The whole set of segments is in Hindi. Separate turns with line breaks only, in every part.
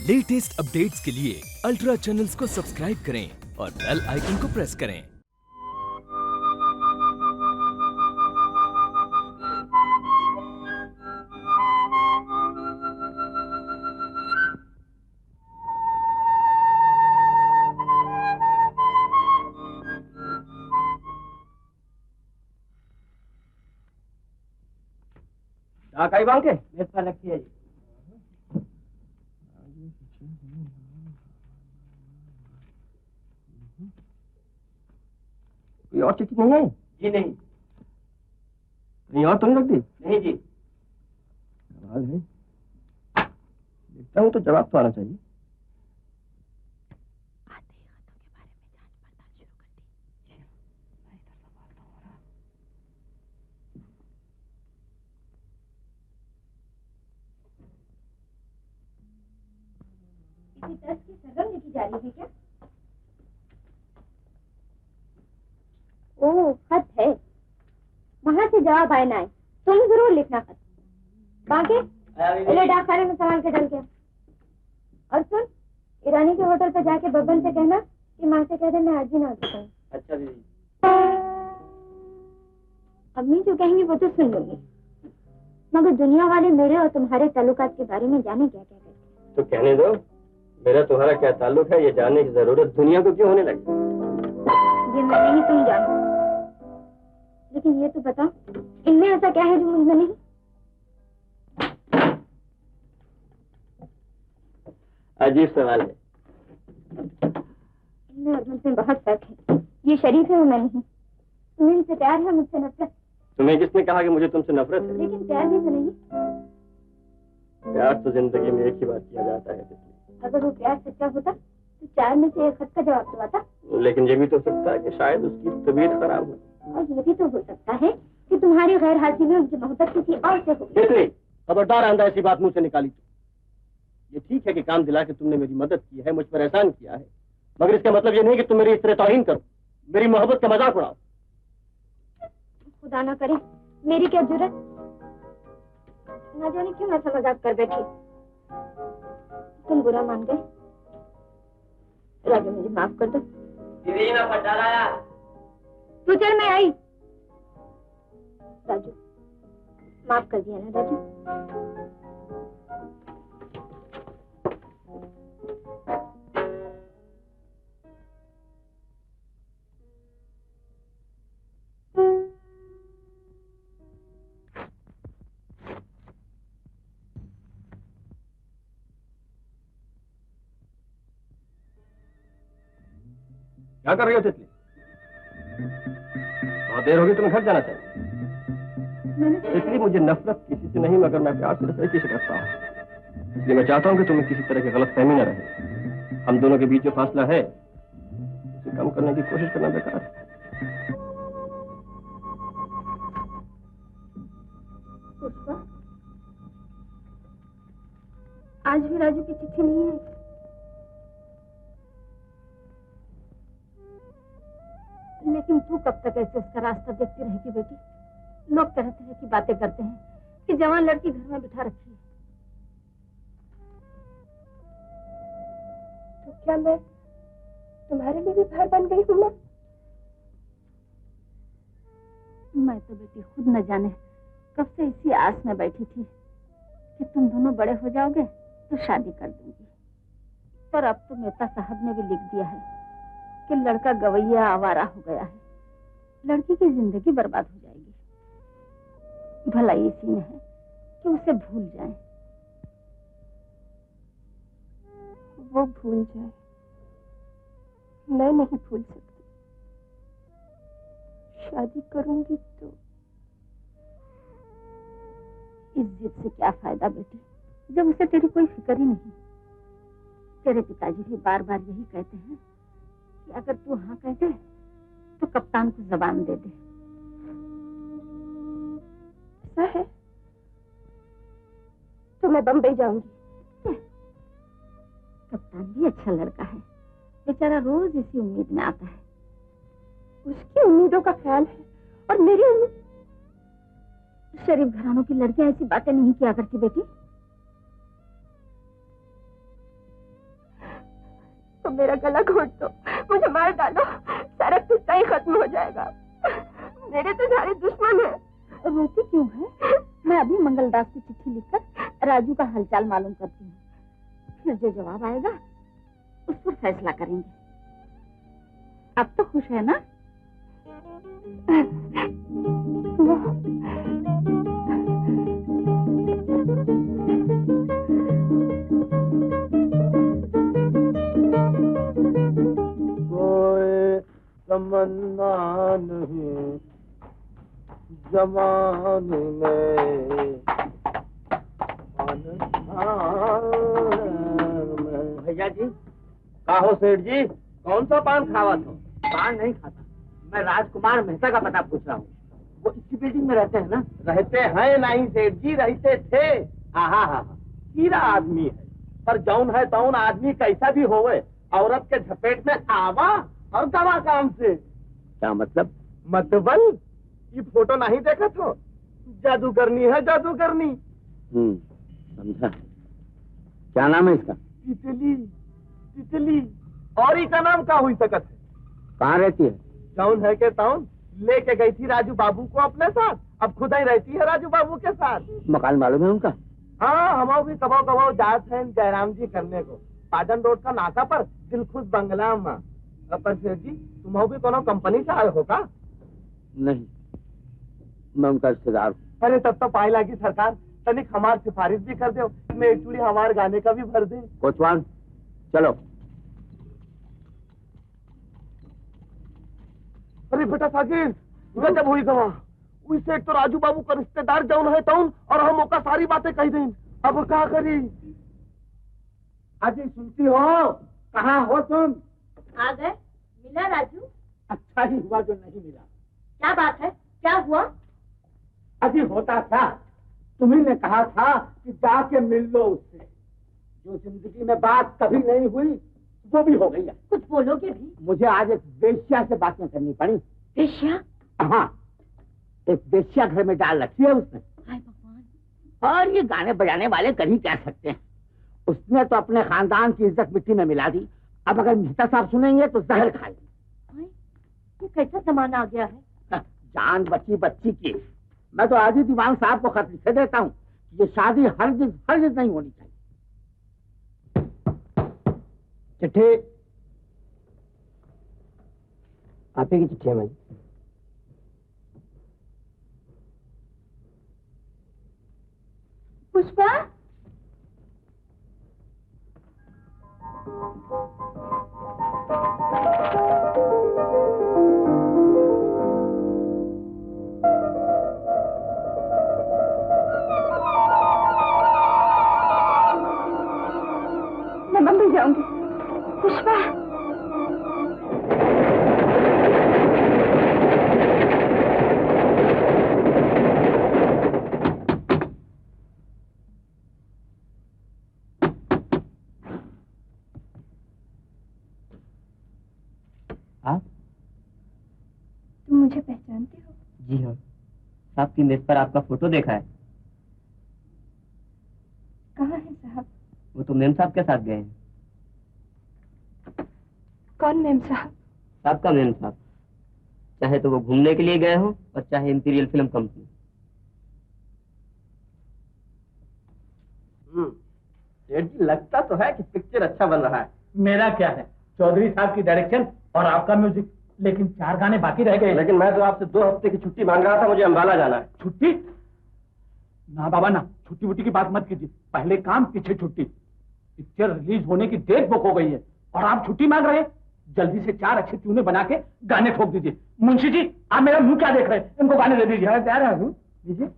लेटेस्ट अपडेट्स के लिए अल्ट्रा चैनल्स को सब्सक्राइब करें और बेल आइकन को प्रेस करें।
कई बांग के मेज पर रखी है जी। कोई और चिट्ठी नहीं है जी? नहीं। कहीं और तो नहीं रख दी? नहीं जी। सवाल है, देखता हूँ तो जवाब तो आना चाहिए।
दर्ज की सगम लिखी जा रही है क्या? ओह, खत है। वहाँ से जवाब आए ना आए, तुम जरूर लिखना खत। बाकी ले डाकखाने में संभाल के डल गया। और सुन, ईरानी के होटल पर जाके बब्बन से कहना कि माँ से कह दे मैं आज ही ना आ सकूँ।
अच्छा दीदी।
अम्मी जो कहेंगी वो तो सुन लूंगी, मगर दुनिया वाले मेरे और तुम्हारे ताल्लुकात के बारे में जाने क्या क्या कहते।
तो कहने दो, मेरा तुम्हारा क्या ताल्लुक है ये जानने की जरूरत दुनिया को क्यों होने लगी?
ये मैं नहीं, तुम जानो। लेकिन ये तो बताओ, इनमें ऐसा क्या है जो मुझ में नहीं?
अजीब सवाल है।
इनमें और मुझमें बहुत फर्क है। ये शरीफ है और मैं नहीं। तुम्हें इनसे प्यार है, मुझसे नफरत।
तुम्हें किसने कहा कि मुझे तुमसे नफरत है?
लेकिन प्यार भी तो नहीं।
प्यार तो जिंदगी में एक ही बार किया जाता है।
अगर वो प्यार सच्चा होता तो 4 में से एक खत का जवाब तो आता।
लेकिन ये भी तो सकता है कि शायद उसकी तबीयत खराब हो।
और ये भी तो हो सकता है कि तुम्हारी गैर हाजिरी में उसकी मोहब्बत किसी और से हो।
खबरदार आंदा ऐसी बात मुंह से निकाली तो। ये ठीक है कि काम दिला के तुमने मेरी मदद की है, मुझ पर एहसान किया है, मगर इसका मतलब ये नहीं कि तुम मेरी इस तरह तौहीन करो, मेरी मोहब्बत का मजाक उड़ाओ।
खुदा ना करे, मेरी क्या जुर्रत। ना जाने क्यों ऐसा मजाक कर बैठी। तुम बुरा मान गए। राजू, मुझे माफ कर दो।
दीदी मैं फटा लाया।
तू चल, मैं आई। राजू, माफ कर दिया ना राजू?
क्या कर रही हो तितली? बहुत देर होगी, तुम्हें घर जाना चाहिए। तितली, मुझे नफरत किसी से नहीं, मगर मैं प्यार सिर्फ एक ही से करता हूँ। इसलिए मैं चाहता हूँ कि तुम्हें किसी तरह की गलतफहमी न रहे। हम दोनों के बीच जो फासला है उसे कम करने की कोशिश करना बेकार है।
आज भी राजू की चिट्ठी नहीं है। लेकिन तू कब तक ऐसे उसका रास्ता देखती रहेगी बेटी? लोग तरह तरह की बातें करते हैं कि जवान लड़की घर में बिठा रखी है। तो क्या मैं तुम्हारे लिए भी भार बन गई हूँ? मैं तो बेटी खुद न जाने कब से इसी आस में बैठी थी कि तुम दोनों बड़े हो जाओगे तो शादी कर दूंगी। पर अब तो मेहता साहब ने भी लिख दिया है कि लड़का गवैया आवारा हो गया है, लड़की की जिंदगी बर्बाद हो जाएगी। भलाई इसी में है कि उसे भूल जाए। वो भूल जाए, मैं नहीं भूल सकती। शादी करूंगी तो इस जिद से क्या फायदा बेटी, जब उसे तेरी कोई फिक्र ही नहीं। तेरे पिताजी भी बार बार यही कहते हैं कि अगर तू हाँ कह दे तो कप्तान को जबान दे दे। ऐसा है तो मैं बम्बई जाऊंगी। कप्तान भी अच्छा लड़का है, बेचारा रोज इसी उम्मीद में आता है। उसकी उम्मीदों का ख्याल है और मेरी उम्मीद। शरीफ घरानों की लड़कियां ऐसी बातें नहीं किया करती बेटी।
मेरा गला घोट दो, मुझे मार डालो, सारा किस्सा ही खत्म हो जाएगा। मेरे तो सारे दुश्मन हैं।
रोती क्यों है? मैं अभी मंगलदास की चिट्ठी लिखकर राजू का हालचाल मालूम करती हूँ, फिर जो जवाब आएगा उस पर फैसला करेंगे। अब तो खुश है ना?
कोई तमन्ना नहीं जमाने में,
भैया जी, का हो सेठ जी, कौन सा पान खावत हो?
पान नहीं खाता, मैं राजकुमार मेहता का पता पूछ रहा हूँ। वो इसी बिल्डिंग में रहते हैं ना?
रहते हैं नहीं सेठ जी, रहते थे।
हाँ हाँ हाँ,
कीड़ा आदमी है, पर जौन है तौन आदमी कैसा भी होवे, औरत के झपेट में आवा और दवा काम से।
क्या मतलब?
मतलब ये फोटो नहीं देखा तो जादूगरनी है, जादूगरनी।
समझा। क्या नाम है इसका?
तितली, तितली। और ही का नाम का हुई सकत है?
कहाँ रहती है?
जौन है के तौन लेके गई थी राजू बाबू को अपने साथ, अब खुद ही रहती है राजू बाबू के साथ।
मकान मालूम है उनका?
हाँ, हम भी कबाओ कबाओ जात हैं जयराम जी करने को, पाटन रोड का नाका पर दिलखुश बंगला में। पर सेठ जी, तुम भी कोनो कंपनी से आए हो का?
नहीं, मैं उनका रिश्तेदार हूँ।
अरे तब तो पाई लागी सरकार, तनिक हमार सिफारिश भी कर दो, मैं एक चूड़ी हमारे गाने का भी भर दे।
कोतवाल चलो।
अरे बेटा साकिर, गजब हुई गवा, उससे एक तो राजू बाबू का रिश्तेदार जौन है तौन, और हम ओका सारी बातें कही दें। अब क्या करी?
अजी सुनती हो? कहाँ हो तुम?
आ गए? मिला राजू?
अच्छा ही हुआ जो नहीं मिला।
क्या बात है, क्या हुआ?
अजी होता था, तुम्ही ने कहा था कि जाके मिल लो उससे। जो जिंदगी में बात कभी नहीं हुई वो भी हो गई है।
कुछ बोलोगे भी?
मुझे आज एक वेश्या से बातें करनी पड़ी।
वेश्या?
हाँ, एक वेश्या घर में डाल रखी है उसने।
हाय भगवान।
और ये गाने बजाने वाले कर ही कह सकते हैं। उसने तो अपने खानदान की इज्जत मिट्टी में मिला दी। अब अगर मेहता साहब सुनेंगे तो जहर खाएंगे।
ये कैसा जमाना आ गया है?
जान बची बच्ची की। मैं तो आज ही दीवान साहब को खत लिखे देता हूँ कि ये शादी हरगिज नहीं होनी चाहिए।
चिट्ठी आप ही की चिट्ठी है। मैं
पुष्पा,
मैं बम्बई जाऊंगी। पुष्पा,
आप?
तुम मुझे पहचानते हो?
जी हाँ, आपकी मेज पर आपका फोटो देखा है।
कहाँ है साहब?
वो तो मेम साहब के साथ गए हैं।
कौन मेम साहब?
आपका मेम साहब, चाहे तो वो घूमने के लिए गए हो और चाहे इंपीरियल फिल्म कंपनी। सेठ जी, लगता तो है कि पिक्चर अच्छा बन रहा है।
मेरा क्या है, चौधरी साहब की डायरेक्शन और आपका म्यूजिक, लेकिन 4 गाने बाकी रह गए।
लेकिन मैं तो आपसे 2 हफ्ते की छुट्टी मांग रहा था, मुझे अम्बाला जाना है।
छुट्टी? ना बाबा ना, छुट्टी वुट्टी की बात मत कीजिए। पहले काम पीछे छुट्टी। पिक्चर रिलीज होने की डेट बुक हो गई है और आप छुट्टी मांग रहे हैं। जल्दी से 4 अच्छे ट्यूने बना के गाने ठोक दीजिए। मुंशी जी, आप मेरा मुंह क्या देख रहे हैं, इनको गाने दे दीजिए। तैयार है हजूर, दीजिए।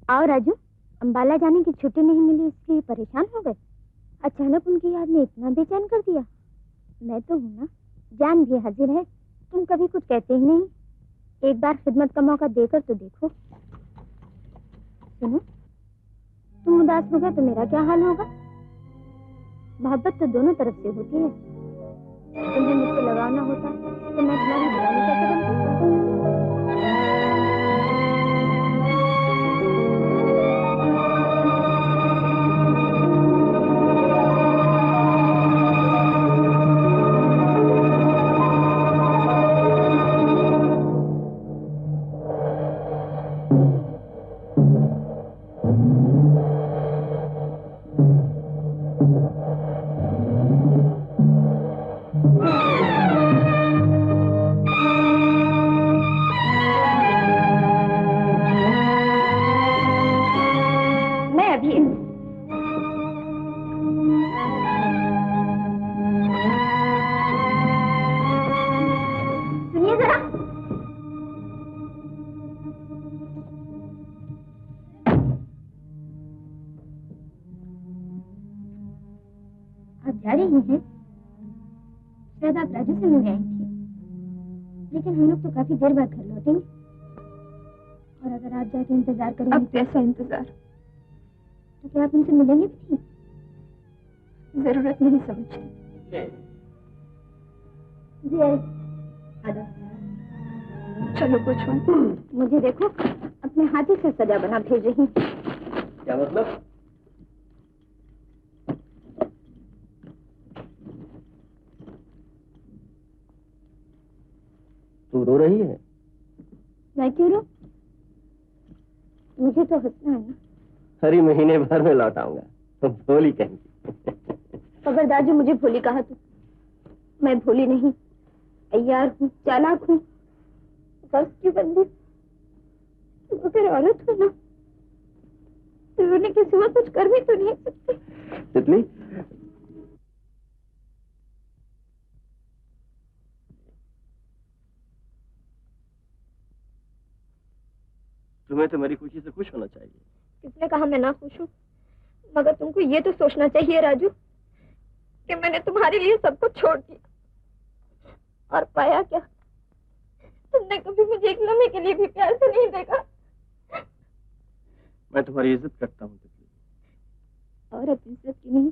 आओ राजू, अंबाला जाने की छुट्टी नहीं मिली इसलिए परेशान हो गए? अचानक उनकी याद ने इतना बेचैन कर दिया। मैं तो हूं ना, जान भी हाजिर है। तुम कभी कुछ कहते ही नहीं। एक बार खिदमत का मौका देकर तो देखो। सुनो, तुम उदास हो गए तो मेरा क्या हाल होगा? मोहब्बत तो दोनों तरफ से होती है। तुम्हें मुझसे लगाव ना होता तो मैं तुम्हारी दीवानी कैसे बनती? जा रही हैं? शायद आप राजू से मिलने आई थी, लेकिन हम लोग तो काफी देर बाद घर लौटेंगे। और अगर आप जाके इंतजार करेंगे
अब कैसा इंतजार?
तो क्या आप उनसे मिलेंगे भी नहीं?
जरूरत नहीं समझती।
जी आई।
चलो कुछ मत।
मुझे देखो, अपने हाथी से सजा बना भेज रही हूँ।
क्या मतलब? तू रो रही है?
मैं क्यों रो? मुझे तो हंसना है ना।
हरी महीने भर में लौट आऊंगा, तो भोली कहेंगी।
अगर दाजू मुझे भोली कहा तो मैं भोली नहीं, तैयार हूँ, चालाक हूँ, गर्व की बंदी। तो फिर औरत हो ना, रोने के सिवा कुछ कर भी तो नहीं सकती।
तितली, तुम्हें तो मेरी खुशी से खुश होना चाहिए।
किसने कहा मैं ना खुश हूँ? मगर तुमको ये तो सोचना चाहिए राजू कि मैंने तुम्हारे लिए सब कुछ छोड़ दिया, और पाया क्या? तुमने कभी मुझे एक लम्हे के लिए भी प्यार से नहीं देखा।
मैं तुम्हारी इज्जत करता हूँ तितली।
औरत इज्जत की नहीं,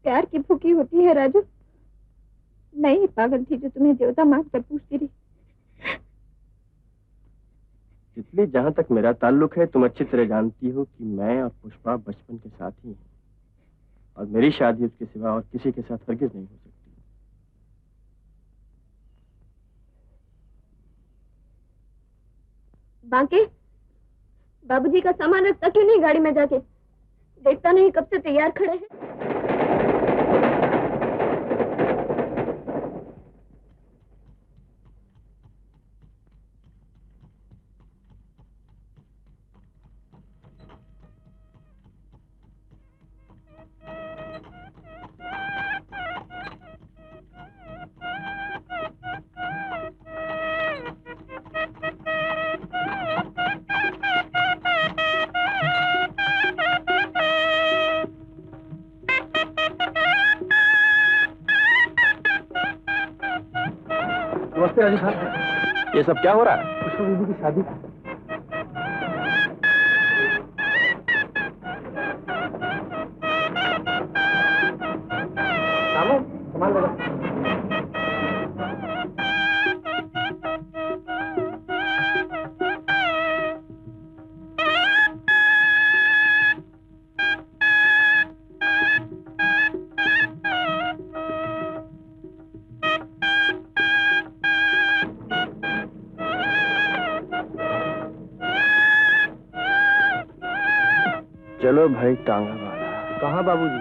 प्यार की भूखी होती है राजू। मैं ही पागल थी जो तुम्हें देवता मान कर पूछती रही।
तितली, जहाँ तक मेरा ताल्लुक है, तुम अच्छी तरह जानती हो कि मैं और पुष्पा बचपन के साथी हैं, और मेरी शादी उसके सिवा और किसी के साथ हरगिज नहीं हो सकती।
बाकी बाबूजी का सामान रखता क्यों नहीं गाड़ी में जाके? देखता नहीं कब से तैयार खड़े हैं।
नमस्ते राजू साहब। ये सब क्या हो रहा है?
पुष्पा दीदी की शादी।
सामान लगा। चलो भाई, टांगा वाला। कहाँ बाबूजी?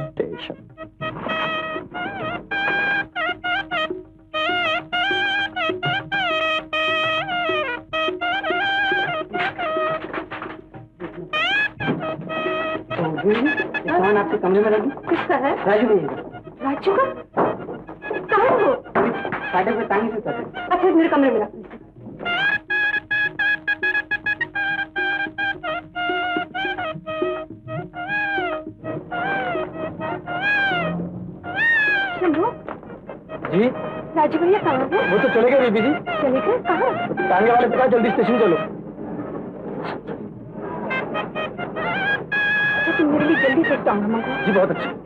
स्टेशन।
सामान आपके कमरे में रखी।
किसका है?
राजू भैया।
राजू का? कहाँ है वो?
फाटक पे तांगी से कर।
अच्छा, मेरे कमरे में रख।
जी?
राजू भैया कहाँ है?
वो तो चले गए बीबी जी।
चले गए? कहाँ?
टांगे वाले पकड़ा, जल्दी स्टेशन चलो।
अच्छा तुम मेरे लिए जल्दी से टांगा मंगवा।
जी बहुत अच्छा।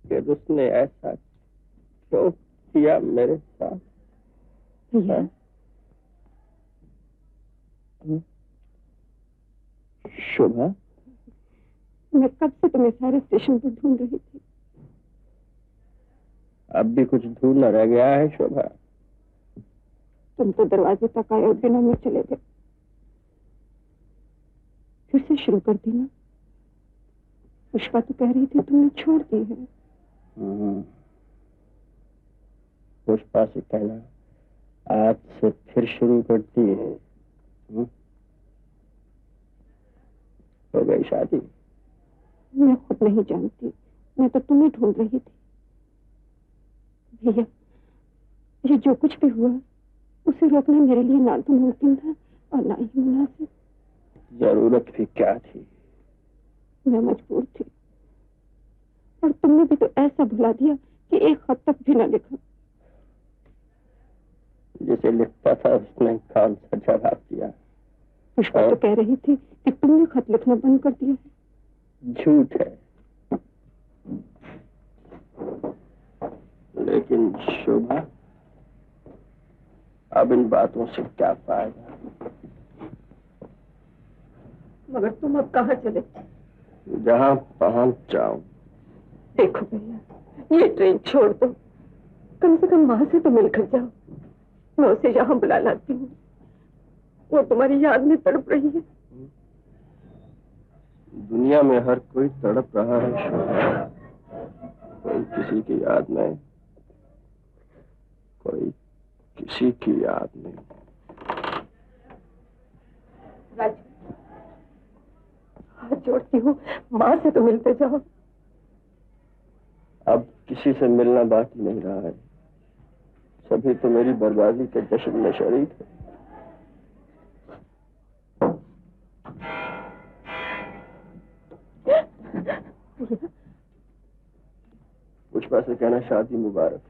फिर उसने ऐसा क्यों किया मेरे साथ?
भैया
शोभा,
मैं कब से तुम्हें सारे स्टेशन पर ढूंढ रही थी।
अब भी कुछ ढूंढना रह गया है शोभा?
तुम तो दरवाजे तक आए और बिना में चले गए। फिर से शुरू कर देना। पुष्पा तो कह रही थी तुमने छोड़ दी है।
पुष्पा से कहना आज से फिर शुरू करती है। हो गई शादी?
मैं खुद नहीं जानती, मैं तो तुम्हें ढूंढ रही थी। भैया ये जो कुछ भी हुआ उसे रोकना मेरे लिए ना तो मुमकिन था और ना ही मुनासिब।
जरूरत भी क्या थी?
मैं मजबूर थी और तुमने भी तो ऐसा भुला दिया कि एक खत तक भी न लिखा।
जिसे लिखता था उसने कौन सा जवाब दिया?
पुष्पा तो कह रही थी कि तुमने खत लिखना बंद कर दिया है।
झूठ है। लेकिन शोभा, अब इन बातों से क्या फायदा?
मगर तुम अब कहाँ चले?
जहाँ पहुंच जाऊं।
देखो भैया ये ट्रेन छोड़ दो, कम से कम वहां से तो मिलकर जाओ। मैं उसे यहाँ बुला लाती हूँ, वो तुम्हारी याद में तड़प रही है।
दुनिया में हर कोई तड़प रहा है शोभा। कोई किसी की याद में, कोई किसी की याद में।
राजू हाथ जोड़ती हूँ, माँ से तो मिलते जाओ।
अब किसी से मिलना बाकी नहीं रहा है। सभी तो मेरी बर्बादी के जश्न में शरीक है। पुष्पा से कहना शादी मुबारक।